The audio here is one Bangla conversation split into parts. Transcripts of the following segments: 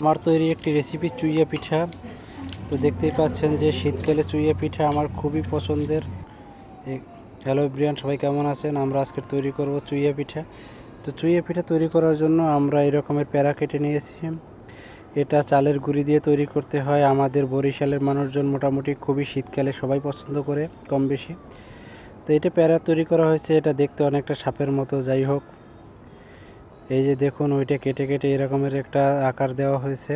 আমার তৈরি একটি রেসিপি চুইয়া পিঠা। তো দেখতেই পাচ্ছেন যে শীতকালে চুইয়া পিঠা আমার খুবই পছন্দের। হ্যালো এভরিওয়ান, সবাই কেমন আছেন? আমরা আজকে তৈরি করব চুইয়া পিঠা। তো চুইয়া পিঠা তৈরি করার জন্য আমরা এই রকমের প্যারা কেটে নিয়েছি। এটা চালের গুঁড়ি দিয়ে তৈরি করতে হয়। আমাদের বরিশালের মানুষজন মোটামুটি খুবই শীতকালে সবাই পছন্দ করে কম বেশি। তো এটা প্যারা তৈরি করা হয়েছে, এটা দেখতে অনেকটা সাপের মতো। যাই হোক, এই যে দেখুন, ওইটা কেটে কেটে এরকমের একটা আকার দেওয়া হয়েছে।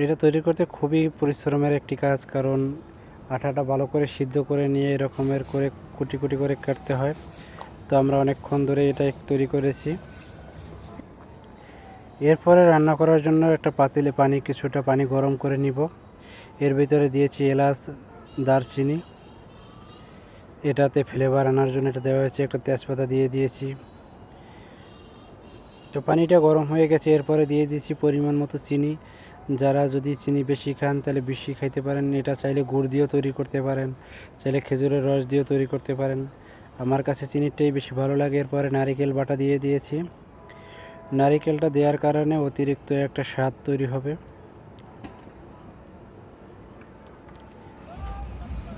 এটা তৈরি করতে খুবই পরিশ্রমের একটি কাজ, কারণ আটাটা ভালো করে সিদ্ধ করে নিয়ে এরকমের করে কুটি কুটি করে কাটতে হয়। তো আমরা অনেকক্ষণ ধরে এটা তৈরি করেছি। এরপরে রান্না করার জন্য একটা পাতিলে কিছুটা পানি গরম করে নিব। এর ভিতরে দিয়েছি এলাচ, দারচিনি, এটাতে ফ্লেভার আনার জন্য এটা দেওয়া হয়েছে। একটা তেজপাতা দিয়ে দিয়েছি। তো পানিটা গরম হয়ে গেছে, এরপরে দিয়ে দিয়েছি পরিমাণ মতো চিনি। যারা যদি চিনি বেশি খান তাহলে বেশি খাইতে পারেন। এটা চাইলে গুড় দিয়েও তৈরি করতে পারেন, চাইলে খেজুরের রস দিয়েও তৈরি করতে পারেন। আমার কাছে চিনিটাই বেশি ভালো লাগে। এরপরে নারিকেল বাটা দিয়ে দিয়েছি। নারিকেলটা দেওয়ার কারণে অতিরিক্ত একটা স্বাদ তৈরি হবে।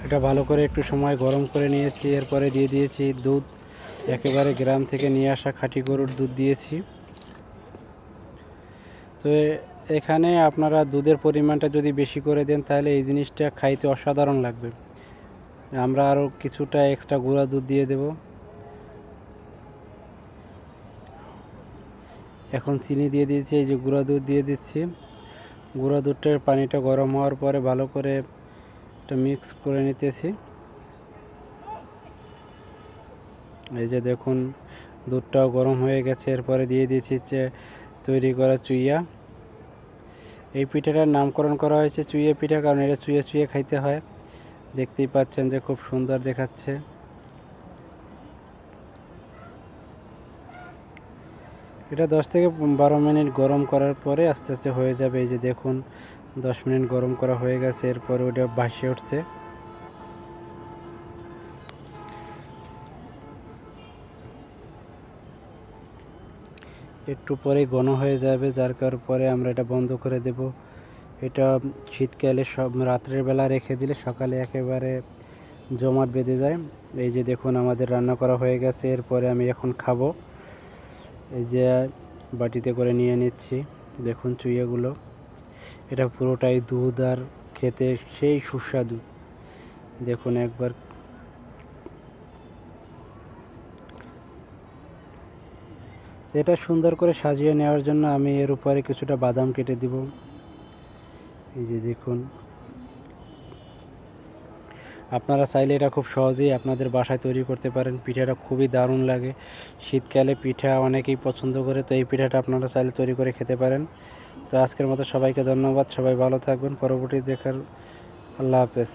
এটা ভালো করে একটু সময় গরম করে নিয়েছি। এরপরে দিয়ে দিয়েছি দুধ, একেবারে গ্রাম থেকে নিয়ে আসা খাঁটি গরুর দুধ দিয়েছি। তো এখানে আপনারা দুধের পরিমাণটা যদি বেশি করে দেন তাহলে এই জিনিসটা খাইতে অসাধারণ লাগবে। আমরা আরও কিছুটা এক্সট্রা গুঁড়া দুধ দিয়ে দেব। এখন চিনি দিয়ে দিয়েছি, এই যে গুঁড়া দুধ দিয়ে দিচ্ছি। গুঁড়া দুধটার পানিটা গরম হওয়ার পরে ভালো করে এটা মিক্স করে নিতেছি। এই যে দেখুন, দুধটাও গরম হয়ে গেছে। এরপরে দিয়ে দিয়েছি যে তৈরি করা চুইয়া। এই পিঠাটার নামকরণ করা হয়েছে চুইয়া পিঠা, কারণ এটা চুইয়ে চুইয়ে খাইতে হয়। দেখতেই পাচ্ছেন যে খুব সুন্দর দেখাচ্ছে। এটা 10 থেকে 12 মিনিট গরম করার পরে আস্তে আস্তে হয়ে যাবে। এই যে দেখুন, 10 মিনিট গরম করা হয়ে গেছে। এরপরে ওটা ভাসে উঠছে। একটু পরে ঘন হয়ে যাবে, যার পরে আমরা এটা বন্ধ করে দেব। এটা শীতকালে সব রাত্রের বেলা রেখে দিলে সকালে একেবারে জমাট বেঁধে যায়। এই যে দেখুন, আমাদের রান্না করা হয়ে গেছে। এরপরে আমি এখন খাবো। এই যে বাটিতে করে নিয়ে নিচ্ছি। দেখুন চুইয়াগুলো, এটা পুরোটাই দুধ আর খেতে সেই সুস্বাদু। দেখুন একবার। এটা সুন্দর করে সাজিয়ে নেওয়ার জন্য আমি এর উপরে কিছুটা বাদাম কেটে দিব। এই যে দেখুন, আপনারা চাইলে এটা খুব সহজেই আপনাদের বাসায় তৈরি করতে পারেন। পিঠাটা খুবই দারুণ লাগে। শীতকালে পিঠা অনেকেই পছন্দ করে, তো এই পিঠাটা আপনারা চাইলে তৈরি করে খেতে পারেন। তো আজকের মতো সবাইকে ধন্যবাদ। সবাই ভালো থাকবেন। পরবর্তী দেখার, আল্লাহ হাফেজ।